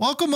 Welcome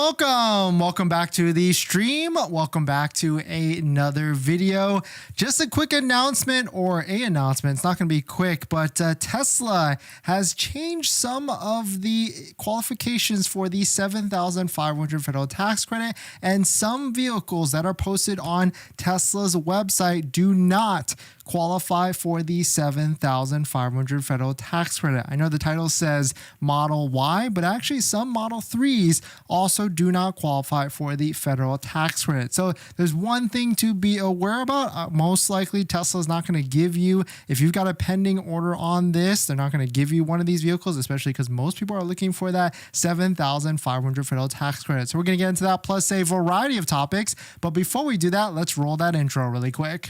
back to the stream. Welcome back to another video. Just a quick announcement, it's not going to be quick, but Tesla has changed some of the qualifications for the $7,500 federal tax credit, and some vehicles that are posted on Tesla's website do not qualify for the $7,500 federal tax credit. I know the title says Model Y, but actually some Model 3s also do not qualify for the federal tax credit. So there's one thing to be aware about. Most likely Tesla is not going to give you, if you've got a pending order on this, they're not going to give you one of these vehicles, especially because most people are looking for that $7,500 federal tax credit. So we're going to get into that plus a variety of topics. But before we do that, let's roll that intro really quick.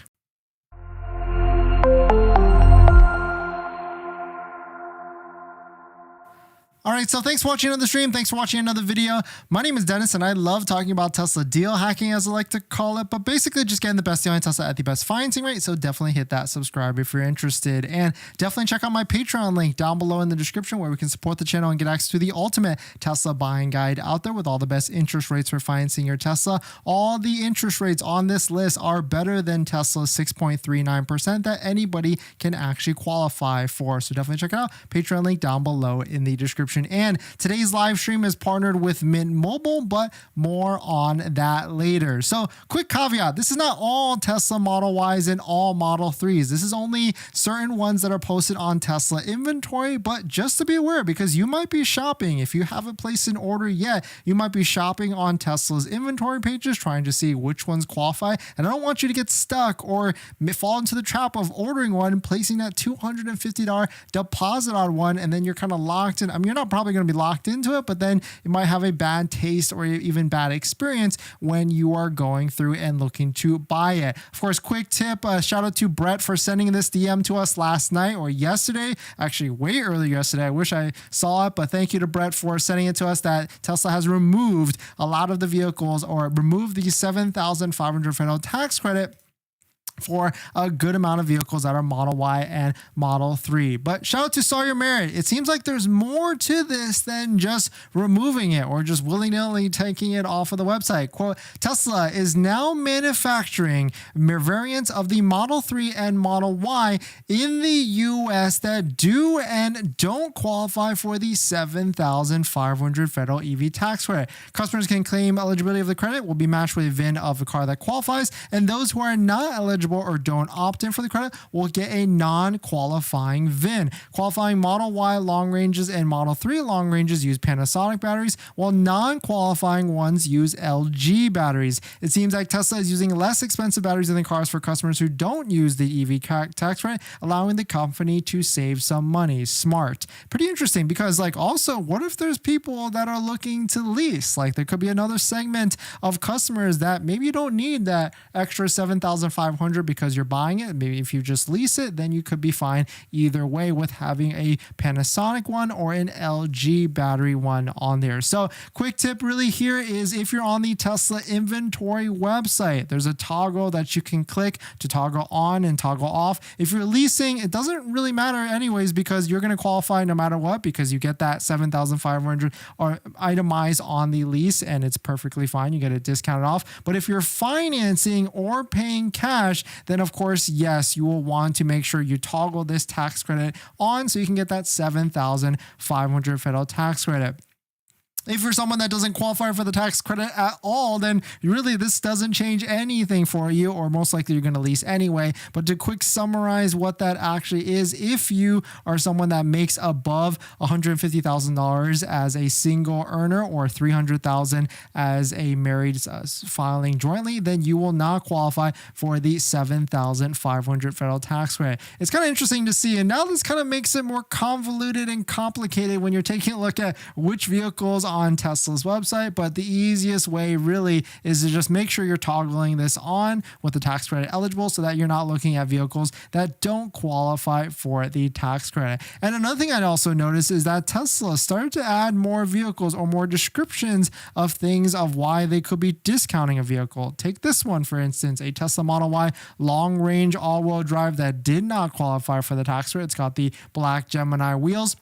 All right, so thanks for watching another stream. Thanks for watching another video. My name is Dennis, and I love talking about Tesla deal hacking, as I like to call it, but basically just getting the best deal on Tesla at the best financing rate. So definitely hit that subscribe if you're interested, and definitely check out my Patreon link down below in the description where we can support the channel and get access to the ultimate Tesla buying guide out there with all the best interest rates for financing your Tesla. All the interest rates on this list are better than Tesla's 6.39% that anybody can actually qualify for. So definitely check it out. Patreon link down below in the description. And today's live stream is partnered with Mint Mobile, but more on that later. So quick caveat, this is not all Tesla Model Ys and all Model 3s. This is only certain ones that are posted on Tesla inventory, but just to be aware, because you might be shopping, if you haven't placed an order yet, you might be shopping on Tesla's inventory pages, trying to see which ones qualify. And I don't want you to get stuck or fall into the trap of ordering one, placing that $250 deposit on one, and then you're kind of locked in. I mean, you're not probably going to be locked into it, but then you might have a bad taste or even bad experience when you are going through and looking to buy it. Of course, quick tip, shout out to Brett for sending this DM to us last night or yesterday, actually way earlier yesterday. I wish I saw it, but thank you to Brett for sending it to us that Tesla has removed a lot of the vehicles, or removed the $7,500 federal tax credit for a good amount of vehicles that are Model Y and Model 3. But shout out to Sawyer Merritt. It seems like there's more to this than just removing it or just willy-nilly taking it off of the website. Quote, Tesla is now manufacturing variants of the Model 3 and Model Y in the US that do and don't qualify for the $7,500 federal EV tax credit. Customers can claim eligibility of the credit will be matched with a VIN of the car that qualifies, and those who are not eligible or don't opt in for the credit will get a non-qualifying VIN. Qualifying Model Y long ranges and Model 3 long ranges use Panasonic batteries, while non-qualifying ones use LG batteries. It seems like Tesla is using less expensive batteries in the cars for customers who don't use the EV tax credit, allowing the company to save some money. Smart. Pretty interesting, because also, what if there's people that are looking to lease? There could be another segment of customers that maybe you don't need that extra $7,500 because you're buying it. Maybe if you just lease it, then you could be fine either way with having a Panasonic one or an LG battery one on there. So quick tip really here is, if you're on the Tesla inventory website, there's a toggle that you can click to toggle on and toggle off. If you're leasing, it doesn't really matter anyways, because you're going to qualify no matter what, because you get that $7,500 or itemized on the lease, and it's perfectly fine. You get it discounted off. But if you're financing or paying cash, then of course, yes, you will want to make sure you toggle this tax credit on so you can get that $7,500 federal tax credit. If you're someone that doesn't qualify for the tax credit at all, then really this doesn't change anything for you, or most likely you're going to lease anyway. But to quick summarize what that actually is, if you are someone that makes above $150,000 as a single earner, or $300,000 as a married filing jointly, then you will not qualify for the $7,500 federal tax credit. It's kind of interesting to see, and now this kind of makes it more convoluted and complicated when you're taking a look at which vehicles on Tesla's website, but the easiest way really is to just make sure you're toggling this on with the tax credit eligible, so that you're not looking at vehicles that don't qualify for the tax credit. And another thing I'd also notice is that Tesla started to add more vehicles or more descriptions of things of why they could be discounting a vehicle. Take this one, for instance, a Tesla Model Y long range all-wheel drive that did not qualify for the tax credit. It's got the black Gemini wheels.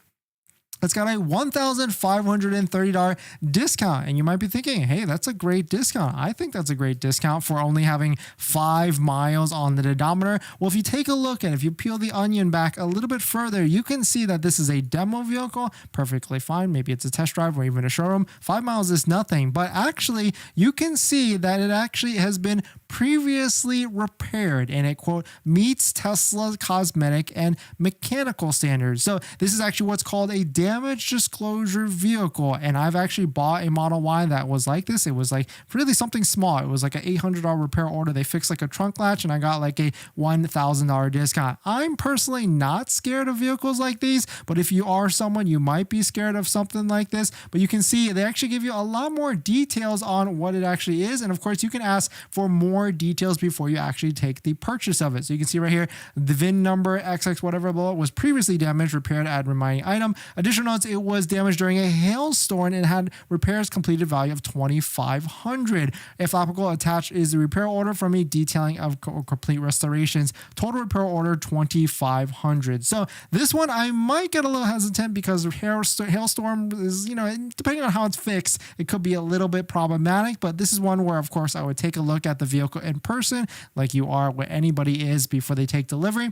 It's got a $1,530 discount. And you might be thinking, hey, that's a great discount. I think that's a great discount for only having 5 miles on the odometer. Well, if you take a look at it, if you peel the onion back a little bit further, you can see that this is a demo vehicle, perfectly fine. Maybe it's a test drive or even a showroom. 5 miles is nothing, but actually you can see that it actually has been previously repaired and it, quote, meets Tesla's cosmetic and mechanical standards. So this is actually what's called a damage disclosure vehicle. And I've actually bought a Model Y that was like this. It was like really something small. It was like an $800 repair order. They fixed like a trunk latch and I got like a $1,000 discount. I'm personally not scared of vehicles like these, but if you are someone, you might be scared of something like this. But you can see they actually give you a lot more details on what it actually is. And of course, you can ask for more details before you actually take the purchase of it. So you can see right here, the VIN number XX whatever below was previously damaged, repaired, add reminding item. Additional notes, it was damaged during a hailstorm and had repairs completed value of $2,500. If applicable, attached is the repair order from me detailing of complete restorations. Total repair order $2,500. So this one I might get a little hesitant because hailstorm is, depending on how it's fixed, it could be a little bit problematic, but this is one where of course I would take a look at the vehicle in person like you are where anybody is before they take delivery,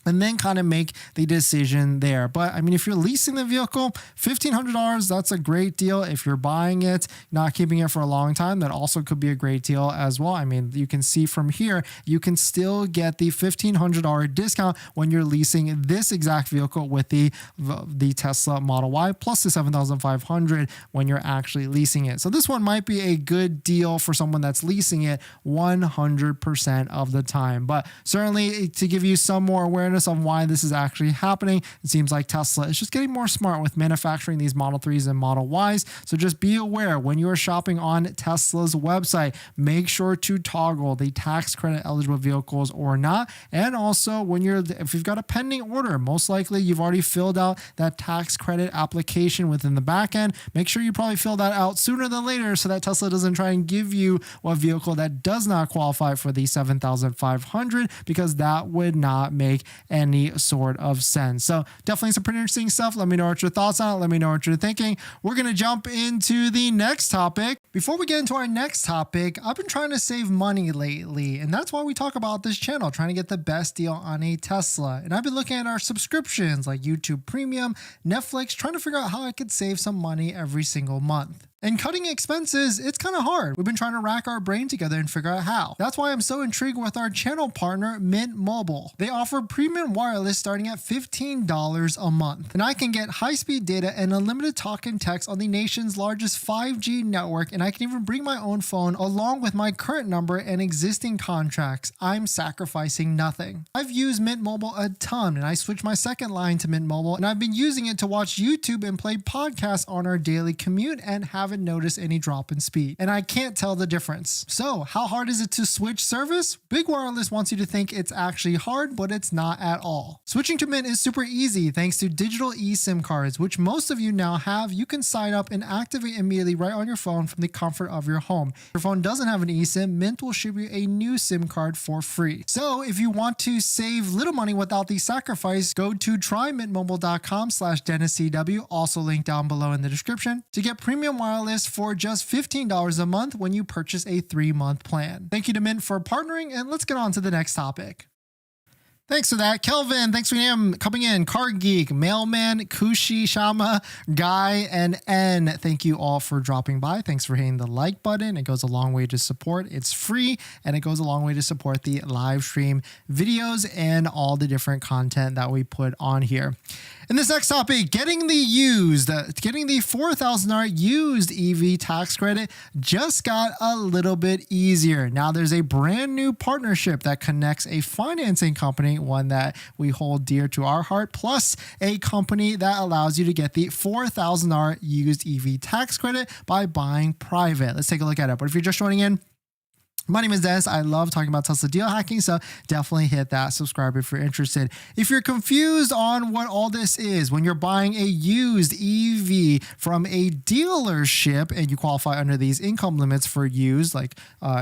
and then kind of make the decision there. But I mean, if you're leasing the vehicle, $1,500, that's a great deal. If you're buying it, not keeping it for a long time, that also could be a great deal as well. I mean, you can see from here, you can still get the $1,500 discount when you're leasing this exact vehicle with the Tesla Model Y plus the $7,500 when you're actually leasing it. So this one might be a good deal for someone that's leasing it 100% of the time. But certainly to give you some more awareness on why this is actually happening, it seems like Tesla is just getting more smart with manufacturing these Model 3s and Model Ys. So just be aware when you are shopping on Tesla's website, make sure to toggle the tax credit eligible vehicles or not. And also if you've got a pending order, most likely you've already filled out that tax credit application within the back end. Make sure you probably fill that out sooner than later so that Tesla doesn't try and give you a vehicle that does not qualify for the $7,500, because that would not make any sort of sense. So definitely some pretty interesting stuff. Let me know what your thoughts on it. Let me know what you're thinking. We're going to jump into the next topic. Before we get into our next topic, I've been trying to save money lately, and that's why we talk about this channel, trying to get the best deal on a Tesla. And I've been looking at our subscriptions like YouTube Premium, Netflix, trying to figure out how I could save some money every single month. And cutting expenses, it's kind of hard. We've been trying to rack our brain together and figure out how. That's why I'm so intrigued with our channel partner, Mint Mobile. They offer premium wireless starting at $15 a month. And I can get high-speed data and unlimited talk and text on the nation's largest 5G network, and I can even bring my own phone along with my current number and existing contracts. I'm sacrificing nothing. I've used Mint Mobile a ton, and I switched my second line to Mint Mobile, and I've been using it to watch YouTube and play podcasts on our daily commute and haven't noticed any drop in speed. And I can't tell the difference. So how hard is it to switch service? Big Wireless wants you to think it's actually hard, but it's not at all. Switching to Mint is super easy thanks to digital eSIM cards, which most of you now have. You can sign up and activate immediately right on your phone from the comfort of your home. If your phone doesn't have an eSIM, Mint will ship you a new SIM card for free. So if you want to save little money without the sacrifice, go to trymintmobile.com/DennisCW, also linked down below in the description, to get premium wireless for just $15 a month when you purchase a 3-month plan. Thank you to Mint for partnering, and let's get on to the next topic. Thanks for that. Kelvin, thanks for coming in. Car Geek, Mailman, Kushi, Shama, Guy, and N. Thank you all for dropping by. Thanks for hitting the like button. It goes a long way to support. It's free, and it goes a long way to support the live stream videos and all the different content that we put on here. In this next topic, getting the $4,000 used EV tax credit just got a little bit easier. Now there's a brand new partnership that connects a financing company, one that we hold dear to our heart, plus a company that allows you to get the $4,000 used EV tax credit by buying private. Let's take a look at it. But if you're just joining in, My name is Dennis. I love talking about Tesla deal hacking, so definitely hit that subscribe if you're interested. If you're confused on what all this is, when you're buying a used EV from a dealership and you qualify under these income limits for used, like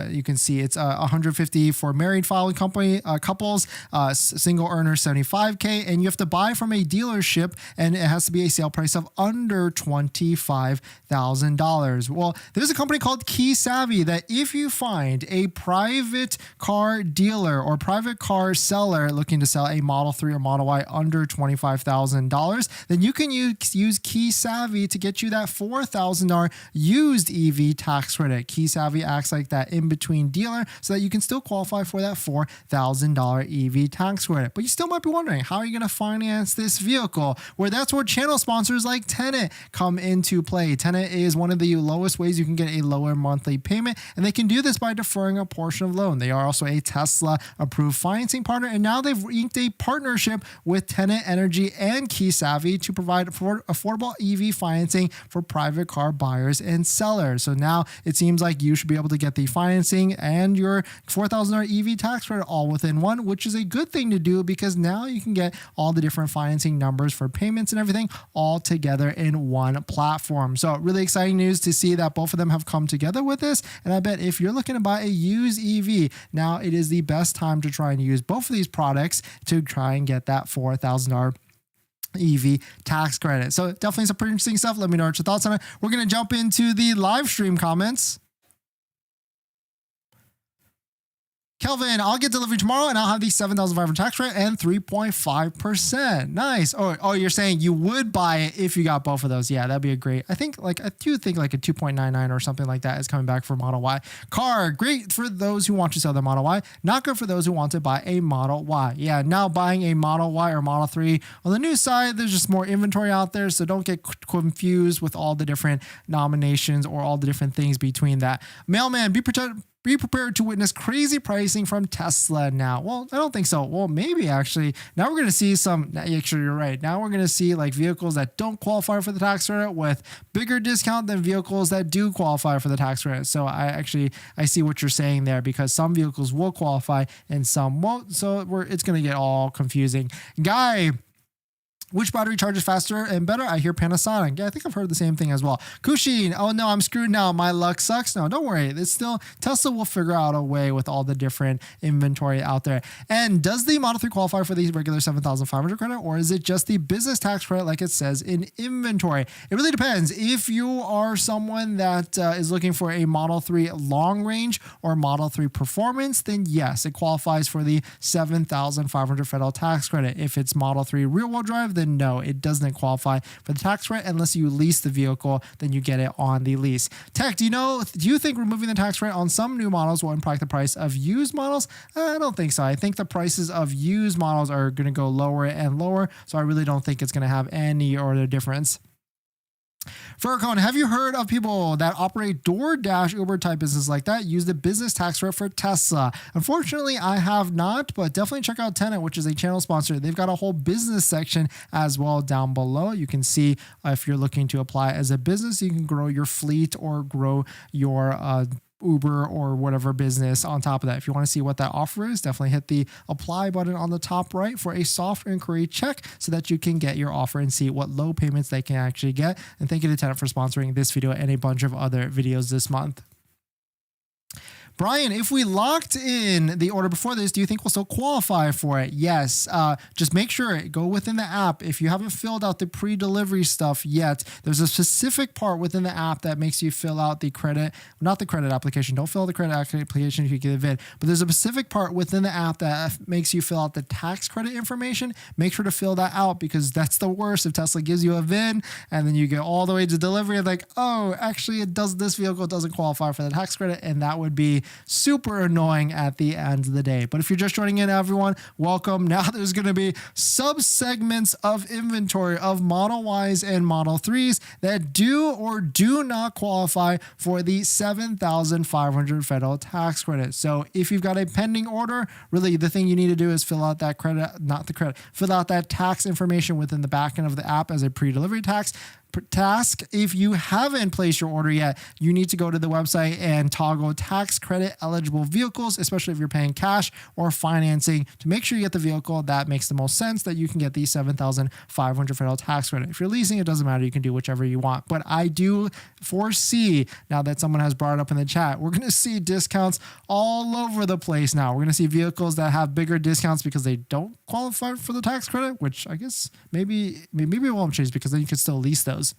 you can see it's 150 for married filing company couples, single earner 75K, and you have to buy from a dealership and it has to be a sale price of under $25,000. Well, there's a company called Key Savvy that if you find a private car dealer or private car seller looking to sell a Model 3 or Model Y under $25,000, then you can use Key Savvy to get you that $4,000 used EV tax credit. Key Savvy acts like that in-between dealer so that you can still qualify for that $4,000 EV tax credit. But you still might be wondering, how are you going to finance this vehicle? Well, that's where channel sponsors like Tenet come into play. Tenet is one of the lowest ways you can get a lower monthly payment, and they can do this by deferring a portion of loan. They are also a Tesla approved financing partner, and now they've inked a partnership with Tenet Energy and Key Savvy to provide affordable EV financing for private car buyers and sellers. So now it seems like you should be able to get the financing and your $4,000 EV tax credit all within one, which is a good thing to do because now you can get all the different financing numbers for payments and everything all together in one platform. So really exciting news to see that both of them have come together with this. And I bet if you're looking to buy a used EV, now it is the best time to try and use both of these products to try and get that $4,000 EV tax credit. So definitely some pretty interesting stuff. Let me know what your thoughts on it. We're going to jump into the live stream comments. Kelvin, I'll get delivery tomorrow and I'll have the 7,500 tax rate and 3.5%. Nice. Oh, you're saying you would buy it if you got both of those. Yeah, that'd be a great. I do think like a 2.99 or something like that is coming back for Model Y. Car, great for those who want to sell their Model Y. Not good for those who want to buy a Model Y. Yeah, now buying a Model Y or Model 3 on the new side, there's just more inventory out there. So don't get confused with all the different nominations or all the different things between that. Mailman, be prepared to witness crazy pricing from Tesla now. Well, I don't think so. Well, maybe actually. Now we're going to see some, actually you're right. Now we're going to see like vehicles that don't qualify for the tax credit with bigger discount than vehicles that do qualify for the tax credit. So I see what you're saying there because some vehicles will qualify and some won't. So it's going to get all confusing. Guy, which battery charges faster and better? I hear Panasonic. Yeah, I think I've heard the same thing as well. Kushin, oh no, I'm screwed now. My luck sucks. No, don't worry. It's still, Tesla will figure out a way with all the different inventory out there. And does the Model 3 qualify for the regular 7,500 credit, or is it just the business tax credit like it says in inventory? It really depends. If you are someone that is looking for a Model 3 long range or Model 3 performance, then yes, it qualifies for the 7,500 federal tax credit. If it's Model 3 rear wheel drive, then no, it doesn't qualify for the tax rate unless you lease the vehicle, then you get it on the lease. Tech, do you think removing the tax rate on some new models will impact the price of used models? I don't think so. I think the prices of used models are going to go lower and lower, so I really don't think it's going to have any other difference. Furcon, have you heard of people that operate DoorDash, Uber type business like that use the business tax rate for Tesla? Unfortunately, I have not, but definitely check out Tenet, which is a channel sponsor. They've got a whole business section as well down below. You can see if you're looking to apply as a business, you can grow your fleet or grow your Uber or whatever business on top of that. If you want to see what that offer is, definitely hit the apply button on the top right for a soft inquiry check so that you can get your offer and see what low payments they can actually get. And thank you to Tenet for sponsoring this video and a bunch of other videos this month. Brian, if we locked in the order before this, do you think we'll still qualify for it? Yes. Just make sure, go within the app. If you haven't filled out the pre-delivery stuff yet, there's a specific part within the app that makes you fill out the credit, not the credit application. Don't fill out the credit application if you get a VIN, but there's a specific part within the app that makes you fill out the tax credit information. Make sure to fill that out because that's the worst. If Tesla gives you a VIN and then you get all the way to delivery, like, oh, actually this vehicle doesn't qualify for the tax credit. And that would be super annoying at the end of the day. But if you're just joining in, everyone, welcome. Now there's going to be sub-segments of inventory of Model Ys and Model 3s that do or do not qualify for the 7,500 federal tax credit. So if you've got a pending order, really the thing you need to do is fill out that fill out that tax information within the back end of the app as a pre-delivery tax. task. If you haven't placed your order yet, you need to go to the website and toggle tax credit eligible vehicles, especially if you're paying cash or financing, to make sure you get the vehicle that makes the most sense, that you can get the $7,500 federal tax credit. If you're leasing, it doesn't matter. You can do whichever you want. But I do foresee, now that someone has brought it up in the chat, we're going to see discounts all over the place now. We're going to see vehicles that have bigger discounts because they don't qualify for the tax credit, which I guess maybe it won't change, because then you can still lease those.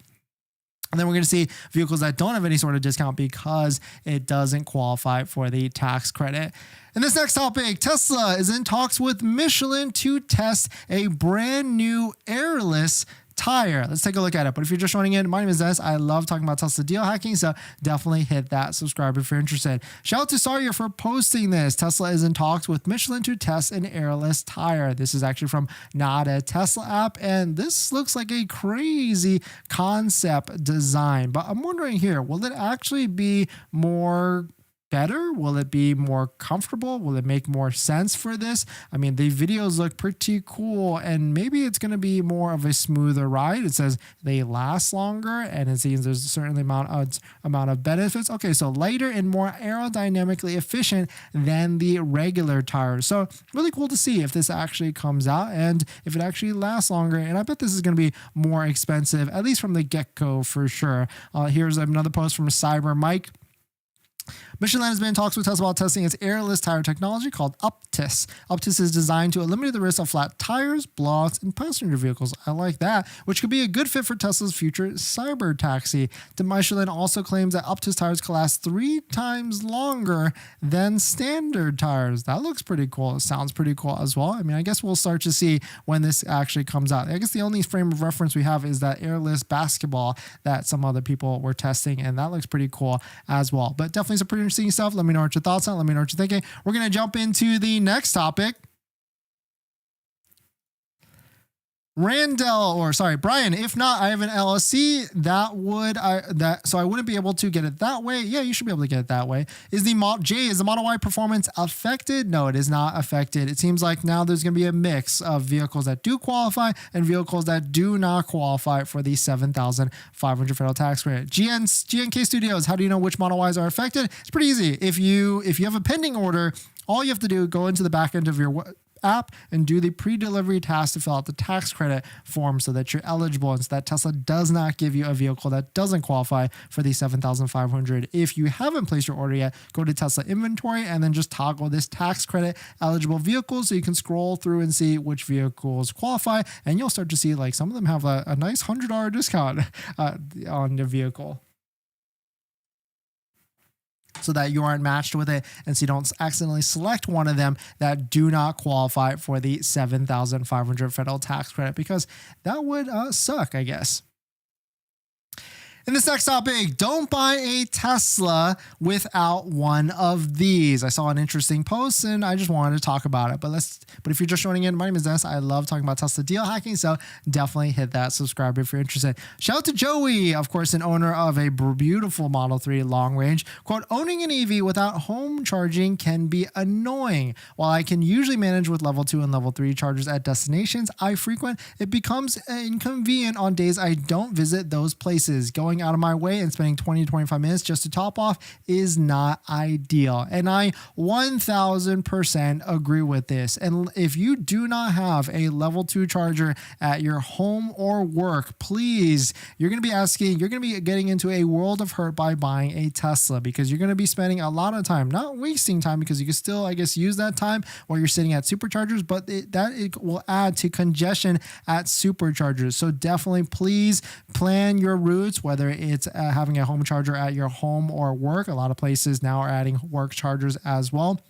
And then we're going to see vehicles that don't have any sort of discount because it doesn't qualify for the tax credit. In this next topic, Tesla is in talks with Michelin to test a brand new airless tire. Let's take a look at it. But if you're just joining in, my name is Dennis. I love talking about Tesla deal hacking, so definitely hit that subscribe if you're interested. Shout out to Sawyer for posting this. Tesla is in talks with Michelin to test an airless tire. This is actually from Not a Tesla app, and this looks like a crazy concept design. But I'm wondering here, will it actually be more better? Will it be more comfortable? Will it make more sense for this? I mean, the videos look pretty cool, and maybe it's going to be more of a smoother ride. It says they last longer, and it seems there's a certain amount of benefits. Okay, so lighter and more aerodynamically efficient than the regular tires. So really cool to see if this actually comes out and if it actually lasts longer. And I bet this is going to be more expensive, at least from the get-go for sure. Here's another post from Cyber Mike. Michelin has been in talks with Tesla about testing its airless tire technology called UPTIS. UPTIS is designed to eliminate the risk of flat tires, blowouts, in passenger vehicles. I like that, which could be a good fit for Tesla's future cyber taxi. Michelin also claims that UPTIS tires can last 3 times longer than standard tires. That looks pretty cool. It sounds pretty cool as well. I mean, I guess we'll start to see when this actually comes out. I guess the only frame of reference we have is that airless basketball that some other people were testing, and that looks pretty cool as well. But definitely some pretty interesting stuff. Let me know what your thoughts are. Let me know what you're thinking. We're going to jump into the next topic. Brian, if not, I have an LLC so I wouldn't be able to get it that way. Yeah, you should be able to get it that way. Is the Model Y performance affected? No, it is not affected. It seems like now there's going to be a mix of vehicles that do qualify and vehicles that do not qualify for the $7,500 federal tax credit. GNK Studios, how do you know which Model Ys are affected? It's pretty easy. If you have a pending order, all you have to do, go into the back end of your app and do the pre-delivery task to fill out the tax credit form so that you're eligible, and so that Tesla does not give you a vehicle that doesn't qualify for the $7,500. If you haven't placed your order yet, go to Tesla inventory and then just toggle this tax credit eligible vehicle so you can scroll through and see which vehicles qualify, and you'll start to see like some of them have a nice $100 discount on the vehicle, so that you aren't matched with it, and so you don't accidentally select one of them that do not qualify for the $7,500 federal tax credit, because that would suck, I guess. In this next topic, don't buy a Tesla without one of these. I saw an interesting post and I just wanted to talk about it. But if you're just joining in, my name is Dennis. I love talking about Tesla deal hacking, so definitely hit that subscribe if you're interested. Shout out to Joey, of course, an owner of a beautiful Model 3 long range. Quote, owning an EV without home charging can be annoying. While I can usually manage with level 2 and level 3 chargers at destinations I frequent, it becomes inconvenient on days I don't visit those places. Going out of my way and spending 20 to 25 minutes just to top off is not ideal. And I 1000% agree with this. And if you do not have a level 2 charger at your home or work, please, you're going to be getting into a world of hurt by buying a Tesla, because you're going to be spending a lot of time, not wasting time, because you can still, I guess, use that time while you're sitting at superchargers, but it will add to congestion at superchargers. So definitely, please plan your routes, whether it's having a home charger at your home or work. A lot of places now are adding work chargers as well.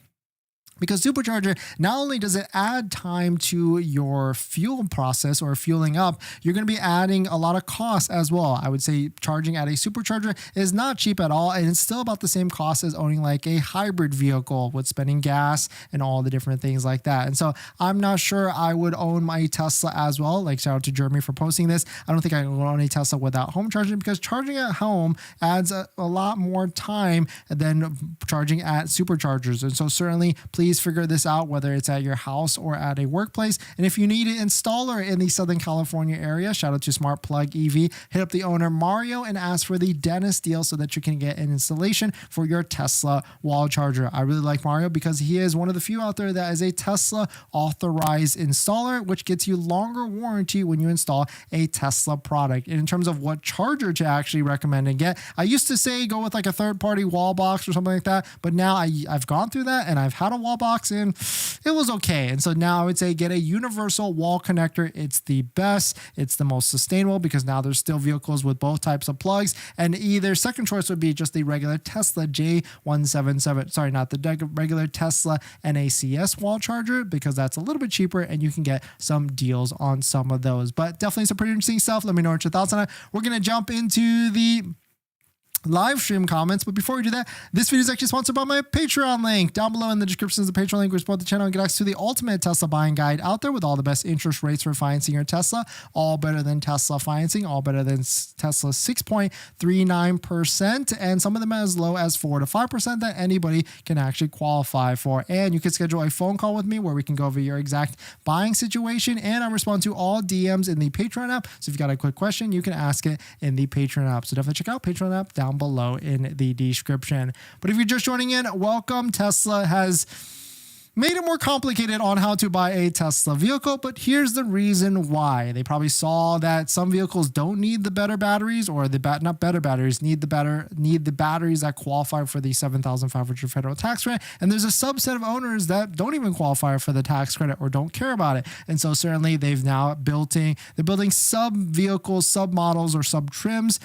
Because supercharger, not only does it add time to your fuel process or fueling up, you're going to be adding a lot of costs as well. I would say charging at a supercharger is not cheap at all, and it's still about the same cost as owning like a hybrid vehicle with spending gas and all the different things like that. And so I'm not sure I would own my Tesla as well. Like, shout out to Jeremy for posting this. I don't think I would own a Tesla without home charging, because charging at home adds a lot more time than charging at superchargers. And so certainly, please please figure this out, whether it's at your house or at a workplace. And if you need an installer in the Southern California area, shout out to Smart Plug EV, hit up the owner Mario and ask for the Dennis deal so that you can get an installation for your Tesla wall charger. I really like Mario because he is one of the few out there that is a Tesla authorized installer, which gets you longer warranty when you install a Tesla product. And in terms of what charger to actually recommend and get, I used to say go with like a third-party wall box or something like that, but now I've gone through that and I've had a wall box and it was okay. And so now I would say get a universal wall connector. It's the best. It's the most sustainable because now there's still vehicles with both types of plugs. And either second choice would be just the regular Tesla J177, sorry, not the regular Tesla NACS wall charger, because that's a little bit cheaper and you can get some deals on some of those. But definitely some pretty interesting stuff. Let me know what your thoughts on it. We're going to jump into the live stream comments, but before we do that, this video is actually sponsored by my Patreon link. Down below in the description is the Patreon link where you support the channel and get access to the ultimate Tesla buying guide out there with all the best interest rates for financing your Tesla, all better than Tesla financing, all better than Tesla's 6.39%, and some of them as low as 4 to 5% that anybody can actually qualify for. And you can schedule a phone call with me where we can go over your exact buying situation, and I respond to all DMs in the Patreon app. So if you've got a quick question, you can ask it in the Patreon app. So definitely check out Patreon app down below in the description. But if you're just joining in, welcome. Tesla has made it more complicated on how to buy a Tesla vehicle, but here's the reason why. They probably saw that some vehicles don't need the better batteries, or not better batteries, need the batteries that qualify for the $7,500 federal tax credit. And there's a subset of owners that don't even qualify for the tax credit or don't care about it. And so certainly they've now building sub vehicles, sub models, or sub trims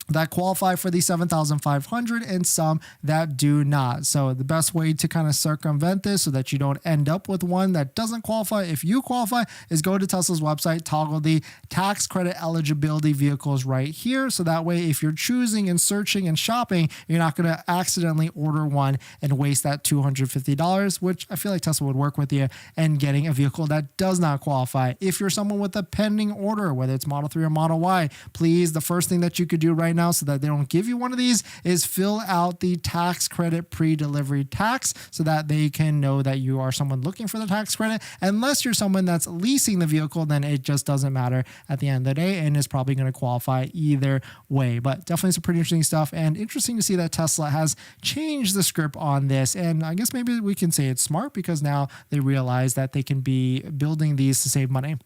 that qualify for the 7,500 and some that do not. So the best way to kind of circumvent this so that you don't end up with one that doesn't qualify if you qualify is go to Tesla's website, toggle the tax credit eligibility vehicles right here. So that way, if you're choosing and searching and shopping, you're not going to accidentally order one and waste that $250, which I feel like Tesla would work with you, and getting a vehicle that does not qualify. If you're someone with a pending order, whether it's Model 3 or Model Y, please, the first thing that you could do right now so that they don't give you one of these is fill out the tax credit pre-delivery tax so that they can know that you are someone looking for the tax credit. Unless you're someone that's leasing the vehicle, then it just doesn't matter at the end of the day and is probably going to qualify either way. But definitely some pretty interesting stuff, and interesting to see that Tesla has changed the script on this. And I guess maybe we can say it's smart because now they realize that they can be building these to save money.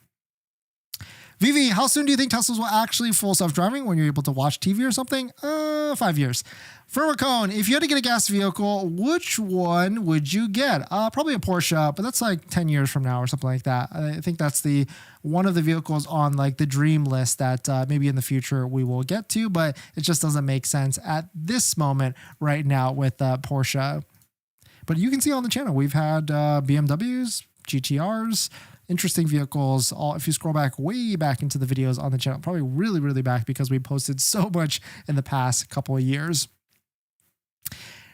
Vivi, how soon do you think Teslas will actually full self-driving when you're able to watch TV or something? 5 years. Firmacone, if you had to get a gas vehicle, which one would you get? Probably a Porsche, but that's like 10 years from now or something like that. I think that's one of the vehicles on like the dream list that maybe in the future we will get to, but it just doesn't make sense at this moment right now with Porsche. But you can see on the channel, we've had BMWs, GTRs, interesting vehicles. If you scroll way back into the videos on the channel, probably really back because we posted so much in the past couple of years.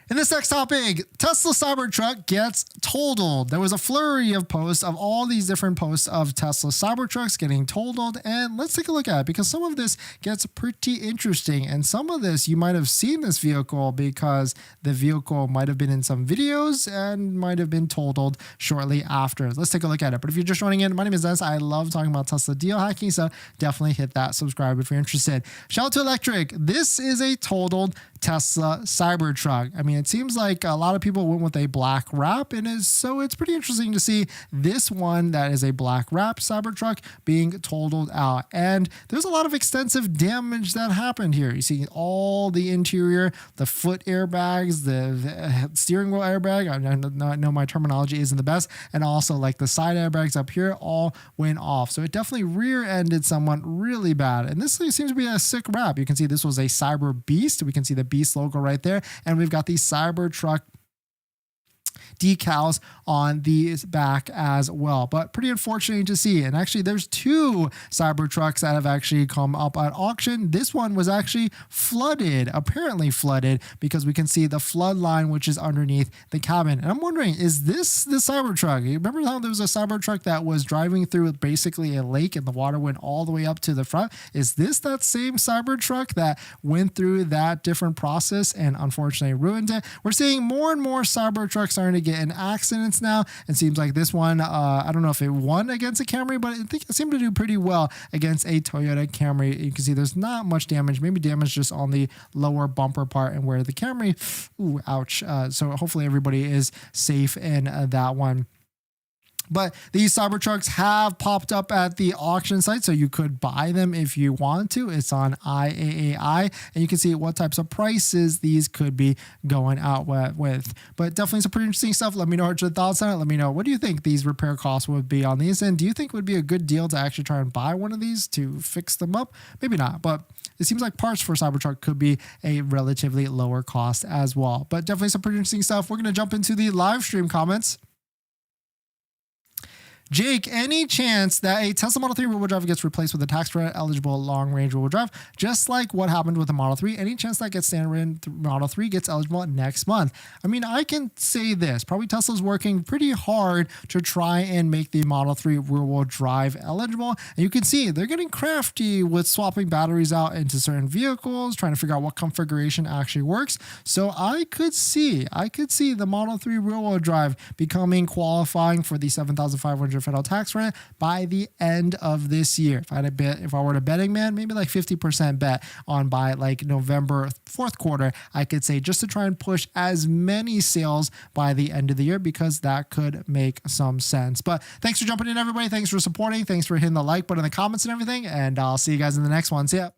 In this next topic, Tesla Cybertruck gets totaled. There was a flurry of posts of all these different posts of Tesla Cybertrucks getting totaled, and let's take a look at it because some of this gets pretty interesting, and some of this you might have seen this vehicle because the vehicle might have been in some videos and might have been totaled shortly after. Let's take a look at it. But if you're just joining in, my name is Dennis. I love talking about Tesla deal hacking, so definitely hit that subscribe if you're interested. Shout out to Electric. This is a totaled Tesla Cybertruck. I mean, it seems like a lot of people went with a black wrap, and so it's pretty interesting to see this one that is a black wrap Cybertruck being totaled out. And there's a lot of extensive damage that happened here. You see all the interior, the foot airbags, the steering wheel airbag. I know my terminology isn't the best, and also like the side airbags up here all went off. So it definitely rear-ended someone really bad. And this seems to be a sick wrap. You can see this was a Cyber Beast. We can see the Beast logo right there, and we've got the Cybertruck decals on the back as well, but pretty unfortunate to see. And actually there's two Cybertrucks that have actually come up at auction. This one was actually flooded, apparently flooded, because we can see the flood line which is underneath the cabin. And I'm wondering, is this the Cybertruck? You remember how there was a Cybertruck that was driving through basically a lake and the water went all the way up to the front? Is this that same Cybertruck that went through that different process and unfortunately ruined it? We're seeing more and more Cybertrucks starting to get in accidents now. It seems like this one, I don't know if it won against a Camry, but I think it seemed to do pretty well against a Toyota Camry. You can see there's not much damage, maybe damage just on the lower bumper part, and where the Camry, ooh, ouch. So hopefully everybody is safe in that one. But these Cybertrucks have popped up at the auction site, so you could buy them if you want to. It's on IAAI, and you can see what types of prices these could be going out with. But definitely some pretty interesting stuff. Let me know what your thoughts on it. Let me know, what do you think these repair costs would be on these? And do you think it would be a good deal to actually try and buy one of these to fix them up? Maybe not, but it seems like parts for Cybertruck could be a relatively lower cost as well. But definitely some pretty interesting stuff. We're going to jump into the live stream comments. Jake, any chance that a Tesla Model 3 rear-wheel drive gets replaced with a tax credit eligible long-range rear-wheel drive, just like what happened with the Model 3? Any chance that gets standard Model 3 gets eligible next month? I mean, I can say this. Probably Tesla's working pretty hard to try and make the Model 3 rear-wheel drive eligible. And you can see they're getting crafty with swapping batteries out into certain vehicles, trying to figure out what configuration actually works. So I could see the Model 3 rear-wheel drive becoming qualifying for the $7,500 federal tax credit by the end of this year. If I were a betting man, maybe like 50% bet on by like November 4th quarter, I could say, just to try and push as many sales by the end of the year, because that could make some sense. But thanks for jumping in, everybody. Thanks for supporting. Thanks for hitting the like button in the comments and everything. And I'll see you guys in the next one. See ya.